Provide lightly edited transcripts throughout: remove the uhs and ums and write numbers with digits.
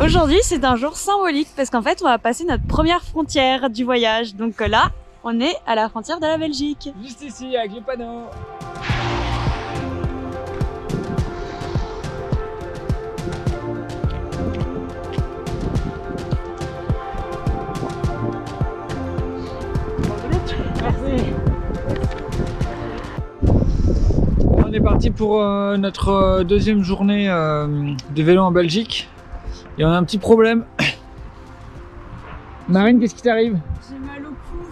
Aujourd'hui, c'est un jour symbolique parce qu'en fait, on va passer notre première frontière du voyage. Donc là, on est à la frontière de la Belgique. Juste ici, avec le panneau. Merci. On est parti pour notre deuxième journée de vélo en Belgique. Et on a un petit problème. Marine, qu'est-ce qui t'arrive? J'ai mal au cou,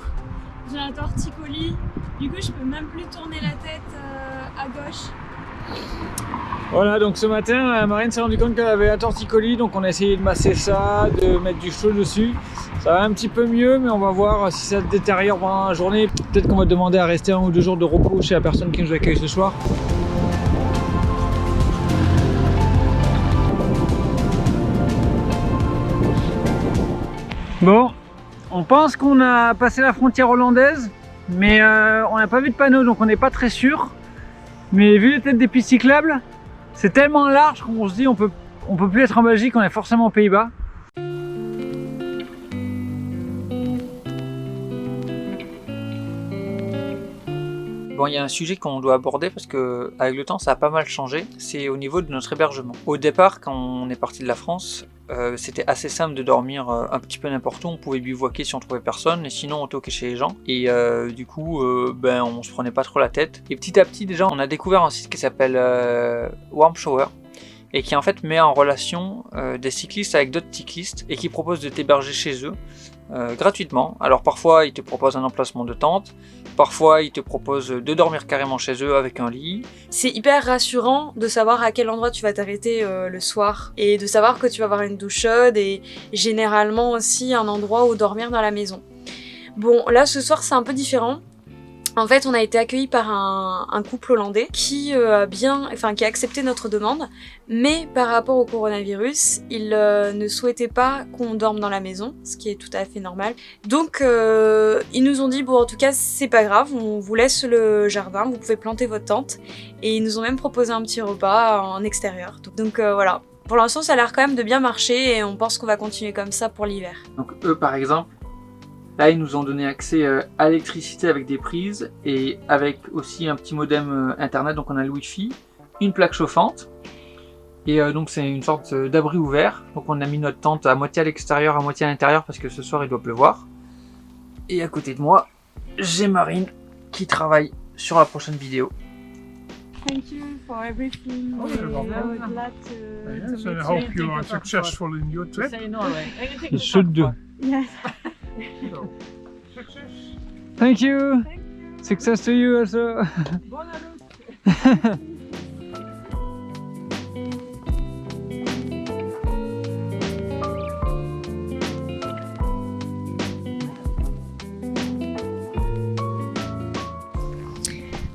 j'ai un torticolis. Du coup, je peux même plus tourner la tête à gauche. Voilà, donc ce matin, Marine s'est rendu compte qu'elle avait un torticolis, donc on a essayé de masser ça, de mettre du chaud dessus. Ça va un petit peu mieux, mais on va voir si ça se détériore pendant la journée. Peut-être qu'on va demander à rester 1 ou 2 jours de repos chez la personne qui nous accueille ce soir. Bon, on pense qu'on a passé la frontière hollandaise, mais on n'a pas vu de panneau, donc on n'est pas très sûr. Mais vu les têtes des pistes cyclables, c'est tellement large qu'on se dit on peut plus être en Belgique, on est forcément aux Pays-Bas. Bon, il y a un sujet qu'on doit aborder parce que avec le temps ça a pas mal changé, c'est au niveau de notre hébergement. Au départ, quand on est parti de la France, c'était assez simple de dormir un petit peu n'importe où, on pouvait bivouaquer si on trouvait personne, et sinon on toquait chez les gens, et du coup on se prenait pas trop la tête. Et petit à petit déjà on a découvert un site qui s'appelle Warm Shower, et qui en fait met en relation des cyclistes avec d'autres cyclistes, et qui propose de t'héberger chez eux gratuitement. Alors parfois ils te proposent un emplacement de tente, parfois ils te proposent de dormir carrément chez eux avec un lit. C'est hyper rassurant de savoir à quel endroit tu vas t'arrêter le soir et de savoir que tu vas avoir une douche chaude et généralement aussi un endroit où dormir dans la maison. Bon, là ce soir c'est un peu différent. En fait, on a été accueillis par un couple hollandais qui a accepté notre demande, mais par rapport au coronavirus, il ne souhaitait pas qu'on dorme dans la maison, ce qui est tout à fait normal. Donc, ils nous ont dit, bon, en tout cas, c'est pas grave, on vous laisse le jardin, vous pouvez planter votre tente, et ils nous ont même proposé un petit repas en extérieur. Donc voilà. Pour l'instant, ça a l'air quand même de bien marcher, et on pense qu'on va continuer comme ça pour l'hiver. Donc eux, par exemple, là, ils nous ont donné accès à l'électricité avec des prises et avec aussi un petit modem internet, donc on a le wifi, une plaque chauffante, et donc c'est une sorte d'abri ouvert. Donc on a mis notre tente à moitié à l'extérieur, à moitié à l'intérieur parce que ce soir il doit pleuvoir. Et à côté de moi, j'ai Marine qui travaille sur la prochaine vidéo. Thank you for everything. Oh, you're welcome. I would like to Yes, meet I hope you are successful in your trip. Il should do. Yes. So, success. Thank you. Success to you also. Bonne route.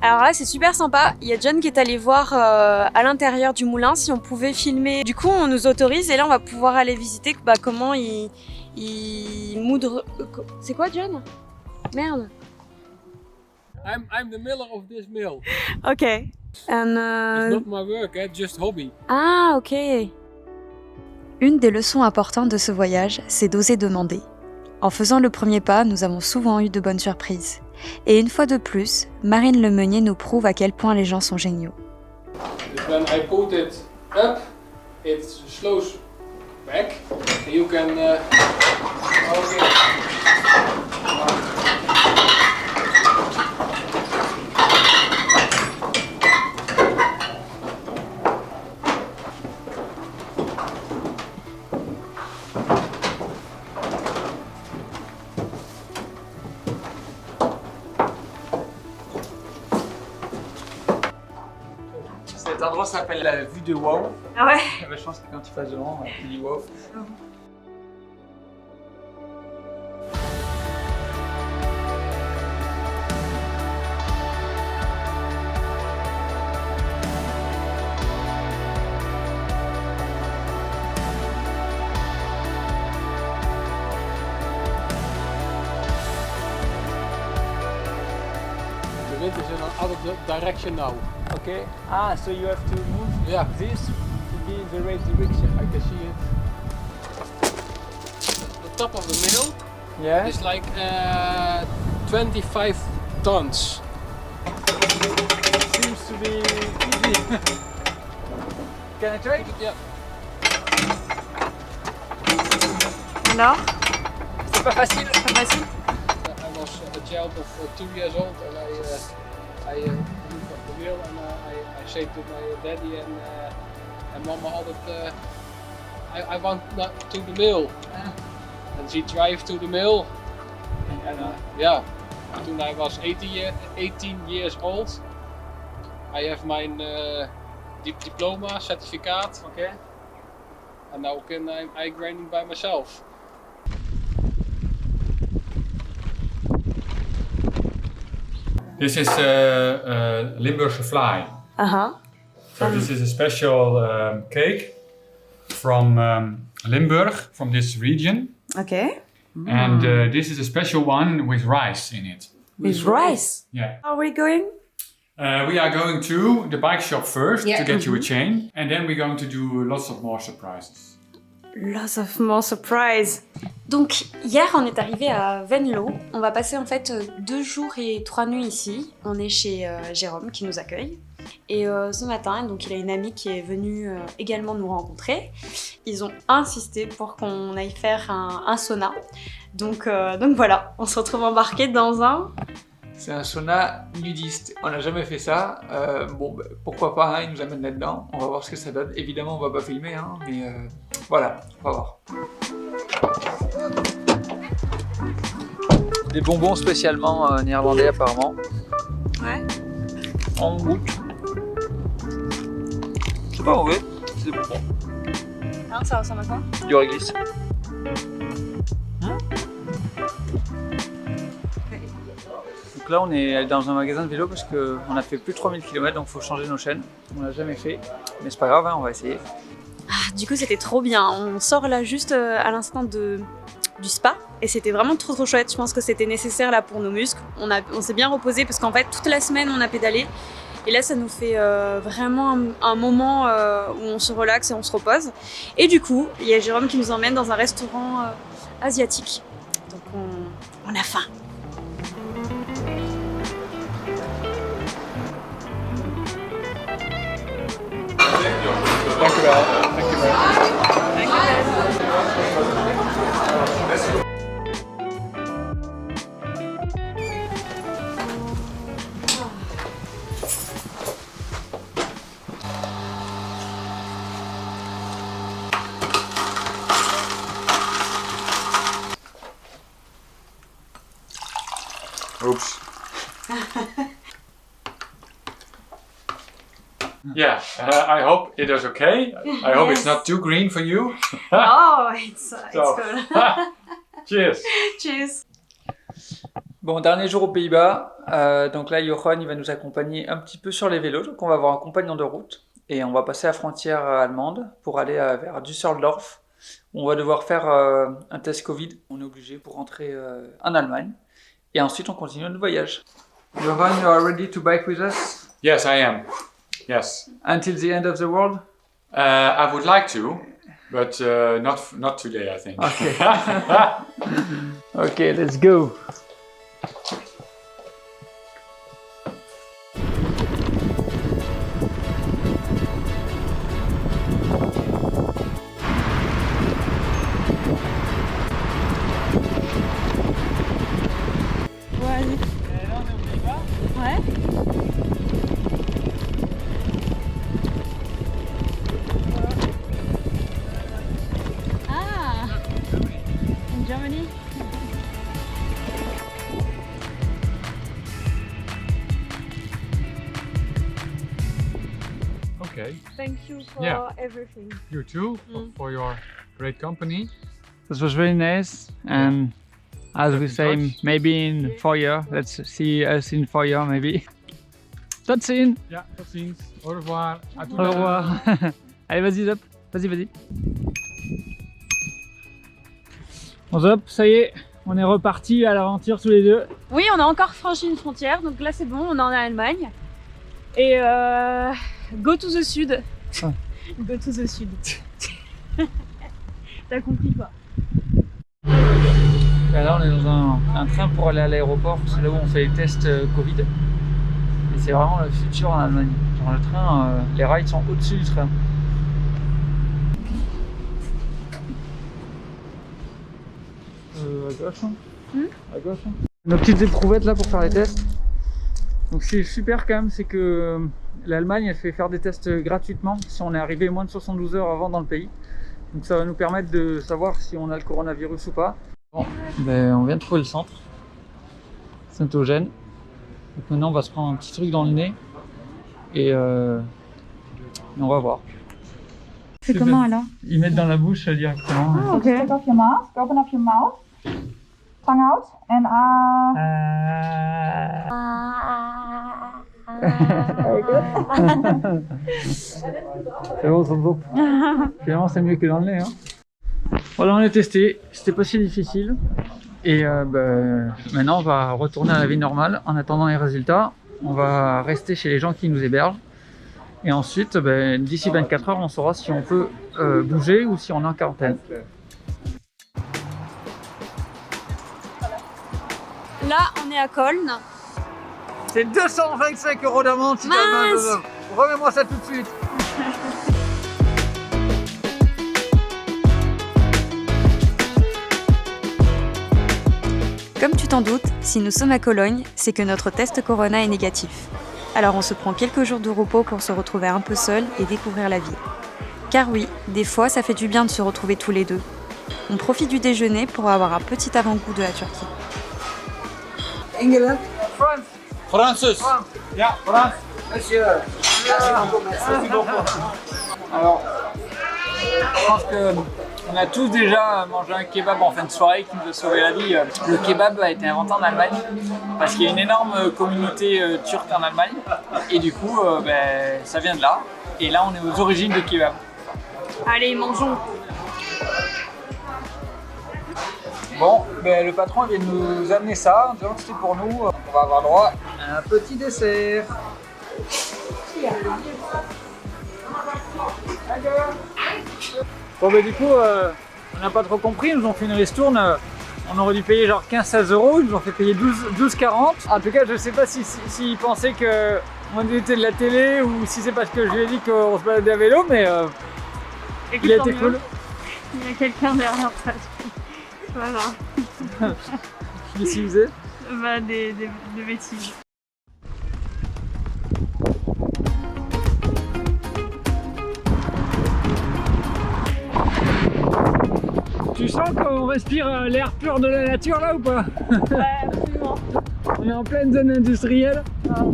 Alors là, c'est super sympa. Il y a John qui est allé voir à l'intérieur du moulin si on pouvait filmer. Du coup, on nous autorise et là, on va pouvoir aller visiter comment il moudre. C'est quoi, John? Merde. I'm the miller of this mill. Ok. It's not my work, just hobby. Ah, ok. Une des leçons importantes de ce voyage, c'est d'oser demander. En faisant le premier pas, nous avons souvent eu de bonnes surprises. Et une fois de plus, Marine Lemeunier nous prouve à quel point les gens sont géniaux. When I put it up, it slows back. And you can. Okay. Cet endroit s'appelle la vue de Wow. Ah ouais. Je pense que quand tu passes devant, tu dis Wow. The wind is in another direction now. Okay. Ah, so you have to move Yeah. this to be in the right direction. I can see it. top of the mill Yeah. is like 25 tons. Seems to be easy. Can I try? Yeah. Alors, C'est pas facile. pas facile. I was a child of 2 years old and I moved up the mill and I said to my daddy and mama all that I want not to the mill. And she drive to the mill. And yeah, toen I was 18 years old, I have mijn diploma, certificaat. Okay. And now I'm grinding by myself. This is Limburgse fly. Uh-huh. So this is a special cake from Limburg, from this region. Okay. And this is a special one with rice in it. With rice. Yeah. Are we going? We are going to the bike shop first Yeah. to get you a chain. And then we're going to do lots of more surprises. Lots of more surprise. Donc hier on est arrivé à Venlo. On va passer en fait 2 jours et 3 nuits ici. On est chez Jérôme qui nous accueille. Et ce matin, donc il a une amie qui est venue également nous rencontrer. Ils ont insisté pour qu'on aille faire un sauna. Donc voilà, on se retrouve embarqués dans un... C'est un sauna nudiste. On n'a jamais fait ça. Bon, bah, pourquoi pas, hein, ils nous amènent là-dedans. On va voir ce que ça donne. Évidemment, on va pas filmer, hein, mais voilà, on va voir. Des bonbons spécialement néerlandais apparemment. Ouais. On goûte. C'est pas mauvais, c'est bon. Alors ça ressemble à quoi? Du réglisse. Donc là on est dans un magasin de vélo parce qu'on a fait plus de 3000 km donc il faut changer nos chaînes. On l'a jamais fait, mais c'est pas grave, hein, on va essayer. Ah, du coup c'était trop bien. On sort là juste à l'instant du spa et c'était vraiment trop chouette. Je pense que c'était nécessaire là pour nos muscles. On s'est bien reposé parce qu'en fait toute la semaine on a pédalé et là ça nous fait vraiment un moment où on se relaxe et on se repose. Et du coup il y a Jérôme qui nous emmène dans un restaurant asiatique. Donc on a faim. Dankjewel. Dankjewel. Oops. Yeah, I hope it is okay. I hope it's not too green for you. Oh, it's So. good. Cheers. Cheers. Bon, dernier jour aux Pays-Bas. Donc là, Johan, il va nous accompagner un petit peu sur les vélos. Donc on va avoir un compagnon de route. Et on va passer la frontière allemande pour aller vers Düsseldorf. On va devoir faire un test Covid. On est obligé pour rentrer en Allemagne. Et ensuite, on continue notre voyage. Johan, you are ready to bike with us? Yes, I am. Yes. Until the end of the world? I would like to, but not today, I think. Okay. Okay, let's go. Ouais. Ah, in Germany. Okay. Thank you for Yeah. everything. You too, for your great company. This was very nice, and as we say, touch. maybe in 4 years. Let's see us in 4 years, maybe. Tot ziens. Ja, tot ziens. Au revoir. À tout Au revoir. Allez, vas-y, Zop. Vas-y. Bon, Zop, ça y est, on est reparti à l'aventure tous les deux. Oui, on a encore franchi une frontière, donc là c'est bon, on est en Allemagne. Et go to the sud. Ah. Go to the sud. T'as compris quoi? Là on est dans un train pour aller à l'aéroport, c'est là où on fait les tests Covid. Et c'est vraiment le futur en Allemagne. Genre le train, les rails sont au-dessus du train. À gauche, hein. À gauche. Hein. Nos petites éprouvettes là pour faire les tests. Donc c'est super quand même, c'est que l'Allemagne elle fait faire des tests gratuitement si on est arrivé moins de 72 heures avant dans le pays. Donc ça va nous permettre de savoir si on a le coronavirus ou pas. Bon, ben, on vient de trouver le centre, Saint-Eugène. Donc maintenant on va se prendre un petit truc dans le nez et on va voir. C'est comment alors? Ils mettent dans la bouche directement. Ah, ok. Take off your mask, open up your mouth, tongue out, and C'est bon, c'est bon. Finalement, c'est mieux que dans le nez. Hein. Voilà, on a testé. C'était pas si difficile. Et maintenant, on va retourner à la vie normale en attendant les résultats. On va rester chez les gens qui nous hébergent. Et ensuite, d'ici 24 heures, on saura si on peut bouger ou si on est en quarantaine. Là, on est à Cologne. C'est 225 € d'amende si tu as besoin. Remets-moi ça tout de suite. Comme tu t'en doutes, si nous sommes à Cologne, c'est que notre test Corona est négatif. Alors on se prend quelques jours de repos pour se retrouver un peu seul et découvrir la ville. Car oui, des fois ça fait du bien de se retrouver tous les deux. On profite du déjeuner pour avoir un petit avant-goût de la Turquie. England, France. Francis. Yeah, France. Monsieur. Merci beaucoup. Alors, je pense que on a tous déjà mangé un kebab en fin de soirée qui nous a sauvé la vie. Le kebab a été inventé en Allemagne parce qu'il y a une énorme communauté turque en Allemagne et du coup ça vient de là. Et là on est aux origines du kebab. Allez, mangeons. Bon, le patron vient de nous amener ça, en disant que c'était pour nous. On va avoir droit à un petit dessert. Bon du coup, on n'a pas trop compris, ils nous ont fait une ristourne. On aurait dû payer genre 15-16 €, ils nous ont fait payer 12,40 €. En tout cas, je sais pas s'ils pensaient qu'on était de la télé ou si c'est parce que je lui ai dit qu'on se baladait à vélo, mais il a été cool. Il y a quelqu'un derrière ça. Voilà. Qu'est-ce qu'il faisait? Des bêtises. Tu sens qu'on respire l'air pur de la nature là ou pas? Ouais, absolument. On est en pleine zone industrielle. Ah.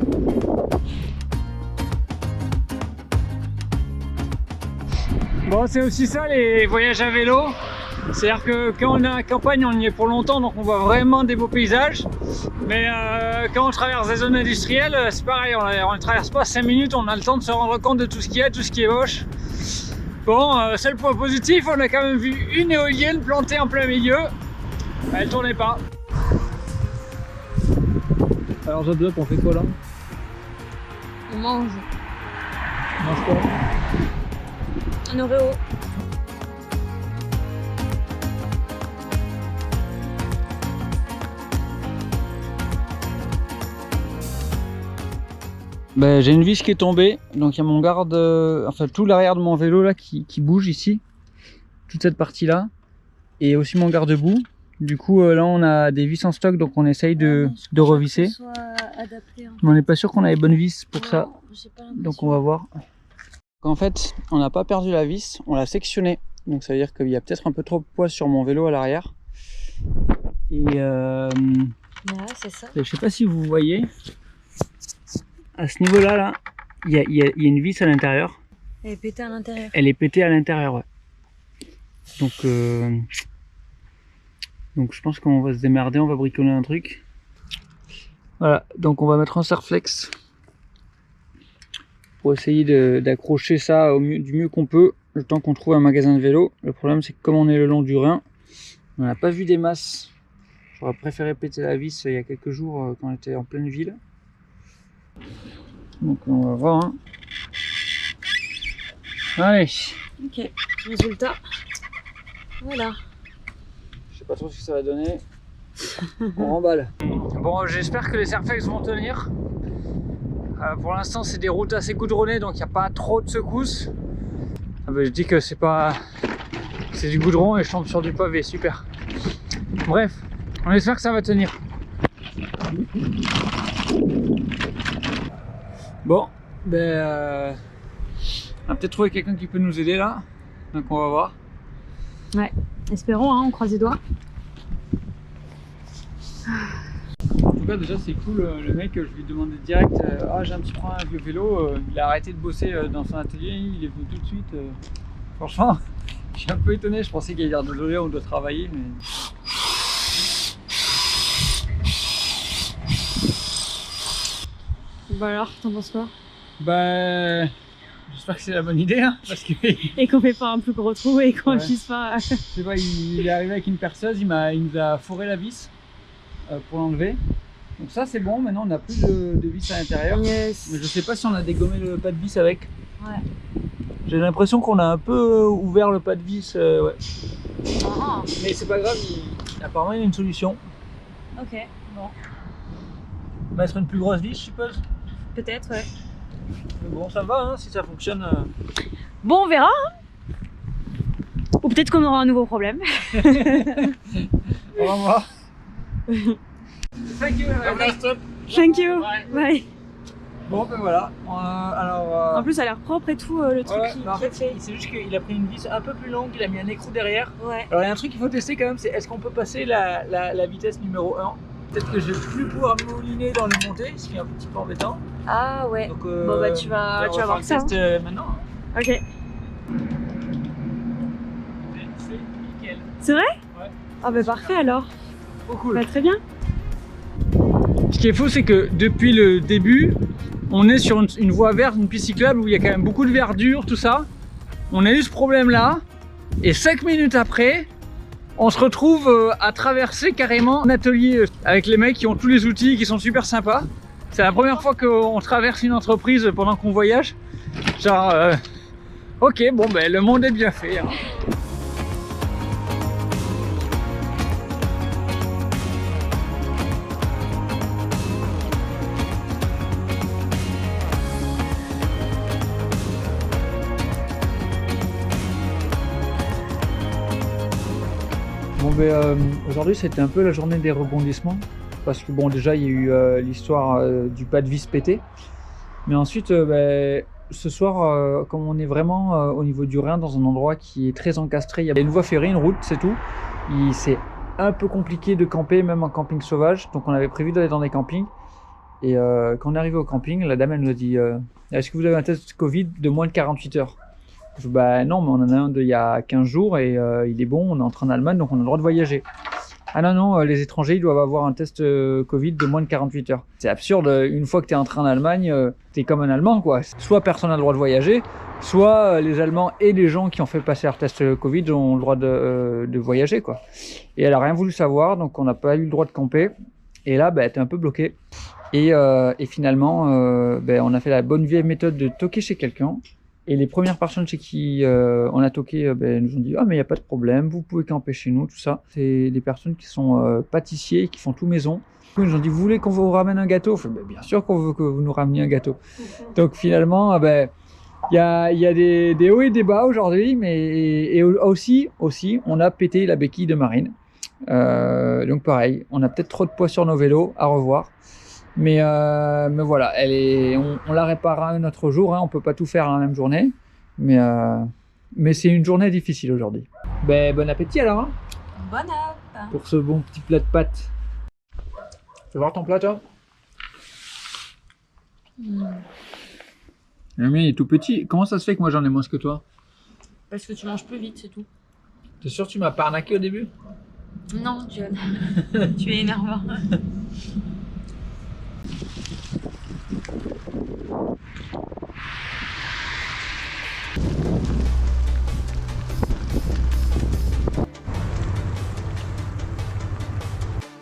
Bon, c'est aussi ça les voyages à vélo. C'est-à-dire que quand on est à la campagne, on y est pour longtemps, donc on voit vraiment des beaux paysages. Mais quand on traverse des zones industrielles, c'est pareil, on ne traverse pas 5 minutes, on a le temps de se rendre compte de tout ce qu'il y a, tout ce qui est moche. Bon, seul point positif, on a quand même vu une éolienne plantée en plein milieu. Elle tournait pas. Alors Job, on fait quoi là? On mange. On mange quoi? Un Oreo. J'ai une vis qui est tombée, donc il y a mon garde, enfin tout l'arrière de mon vélo là qui bouge ici, toute cette partie là, et aussi mon garde-boue. Du coup là on a des vis en stock, donc on essaye de revisser. Adapté, hein. Mais on n'est pas sûr qu'on a les bonnes vis pour ça, donc on va voir. En fait on n'a pas perdu la vis, on l'a sectionnée, donc ça veut dire qu'il y a peut-être un peu trop de poids sur mon vélo à l'arrière. Et Ouais, c'est ça. je sais pas si vous voyez. À ce niveau-là, là, il y a une vis à l'intérieur. Elle est pétée à l'intérieur. Elle est pétée à l'intérieur, ouais. Donc je pense qu'on va se démerder, on va bricoler un truc. Voilà, donc on va mettre un serre-flex pour essayer d'accrocher ça du mieux qu'on peut, le temps qu'on trouve un magasin de vélo. Le problème, c'est que comme on est le long du Rhin, on n'a pas vu des masses. J'aurais préféré péter la vis il y a quelques jours quand on était en pleine ville. Donc on va voir. Hein. Allez. Ok, résultat. Voilà. Je sais pas trop ce que ça va donner. On remballe. Bon, j'espère que les Airflex vont tenir. Pour l'instant, c'est des routes assez goudronnées, donc il n'y a pas trop de secousses. Je dis que c'est pas... C'est du goudron et je tombe sur du pavé, super. Bref, on espère que ça va tenir. Bon, ben... on a peut-être trouvé quelqu'un qui peut nous aider là. Donc on va voir. Ouais, espérons, hein, on croise les doigts. En tout cas déjà c'est cool, le mec je lui demandais direct ah j'ai un petit problème avec le vélo, il a arrêté de bosser dans son atelier, il est venu tout de suite. Franchement, je suis un peu étonné, je pensais qu'il allait dire désolé on doit travailler mais... Bah alors, t'en penses quoi? Bah... J'espère que c'est la bonne idée hein, parce que... Et qu'on fait pas un plus gros trou et qu'on Ouais. puisse pas... Je sais pas, il est arrivé avec une perceuse, il nous a foré la vis pour l'enlever. Donc ça c'est bon, maintenant on n'a plus de vis à l'intérieur. Yes. Mais je sais pas si on a dégommé le pas de vis avec. Ouais. J'ai l'impression qu'on a un peu ouvert le pas de vis, ouais. Ah, Mais c'est pas grave, apparemment il y a une solution. ok, bon. Mettre une plus grosse vis, je suppose. Peut-être, ouais. Mais bon, ça va, hein, si ça fonctionne. Bon, on verra. Hein. Ou peut-être qu'on aura un nouveau problème. On va voir. Thank you. Thank you. Bye. Bon, ben voilà. Alors. En plus, ça a l'air propre et tout, le truc ouais, qui en est fait, c'est juste qu'il a pris une vis un peu plus longue, il a mis un écrou derrière. Ouais. Alors il y a un truc qu'il faut tester quand même, c'est est-ce qu'on peut passer la vitesse numéro 1. Peut-être que je vais plus pouvoir me mouliner dans le montée, ce qui est un petit peu embêtant. Ah ouais. Donc, Bon bah tu vas voir ça. Le test maintenant. Ok. C'est nickel. C'est vrai? Ouais. Ah bah parfait alors. Trop cool. Bah très bien. Ce qui est faux, c'est que depuis le début, on est sur une voie verte, une piste cyclable où il y a quand même beaucoup de verdure, tout ça. On a eu ce problème là, et 5 minutes après, on se retrouve à traverser carrément un atelier avec les mecs qui ont tous les outils, qui sont super sympas. C'est la première fois qu'on traverse une entreprise pendant qu'on voyage. Genre, ok, bon ben le monde est bien fait. Hein. Bon ben aujourd'hui c'était un peu la journée des rebondissements parce que bon déjà il y a eu l'histoire du pas de vis pété, mais ensuite ce soir comme on est vraiment au niveau du Rhin dans un endroit qui est très encastré, il y a une voie ferrée, une route, c'est tout. C'est un peu compliqué de camper même en camping sauvage, donc on avait prévu d'aller dans des campings et quand on est arrivé au camping, la dame elle nous a dit est-ce que vous avez un test Covid de moins de 48 heures? Je dis, bah non, mais on en a un d'il y a 15 jours et il est bon, on est entré en Allemagne donc on a le droit de voyager. Ah non, non, les étrangers ils doivent avoir un test Covid de moins de 48 heures. C'est absurde, une fois que tu es entré en Allemagne, tu es comme un Allemand quoi. Soit personne n'a le droit de voyager, soit les Allemands et les gens qui ont fait passer leur test Covid ont le droit de voyager quoi. Et elle a rien voulu savoir donc on n'a pas eu le droit de camper. Et là, bah, tu es un peu bloqué. Et finalement, on a fait la bonne vieille méthode de toquer chez quelqu'un. Et les premières personnes chez qui on a toqué nous ont dit « Ah mais il n'y a pas de problème, vous pouvez camper chez nous, tout ça ». C'est des personnes qui sont pâtissiers, qui font tout maison. Ils nous ont dit « Vous voulez qu'on vous ramène un gâteau ?» Je dis « Bien sûr qu'on veut que vous nous rameniez un gâteau ». Donc finalement, il y a des hauts et des bas aujourd'hui, mais aussi, on a pété la béquille de Marine. Donc pareil, on a peut-être trop de poids sur nos vélos, à revoir. Mais voilà, on la réparera un autre jour, hein, on peut pas tout faire la même journée, mais c'est une journée difficile aujourd'hui. Bon appétit alors, hein, Bon app. pour ce bon petit plat de pâtes. Tu veux voir ton plat toi? Le mien il est tout petit, comment ça se fait que moi j'en ai moins que toi? Parce que tu manges plus vite, c'est tout. T'es sûr que tu m'as pas arnaqué au début? Non, John. Tu es énervant.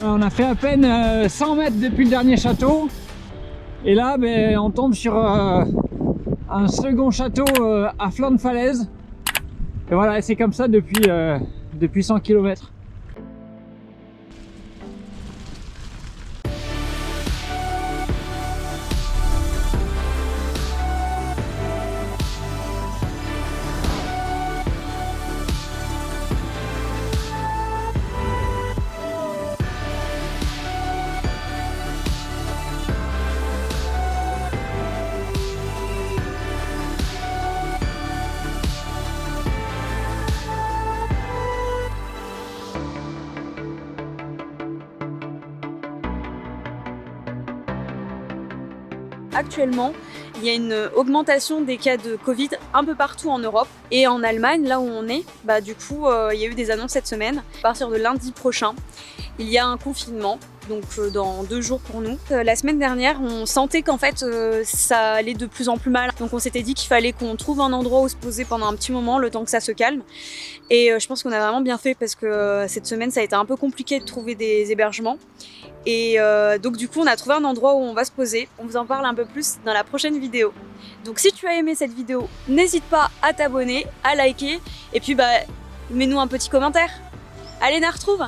On a fait à peine 100 mètres depuis le dernier château et là on tombe sur un second château à flanc de falaise et voilà, c'est comme ça depuis 100 km. actuellement, il y a une augmentation des cas de Covid un peu partout en Europe. Et en Allemagne, là où on est, du coup, il y a eu des annonces cette semaine. À partir de lundi prochain, il y a un confinement, donc dans 2 jours pour nous. La semaine dernière, on sentait qu'en fait, ça allait de plus en plus mal. Donc on s'était dit qu'il fallait qu'on trouve un endroit où se poser pendant un petit moment, le temps que ça se calme. Et je pense qu'on a vraiment bien fait parce que cette semaine, ça a été un peu compliqué de trouver des hébergements. Et donc du coup on a trouvé un endroit où on va se poser. On vous en parle un peu plus dans la prochaine vidéo. Donc si tu as aimé cette vidéo, n'hésite pas à t'abonner, à liker et puis mets-nous un petit commentaire. Allez, on se retrouve!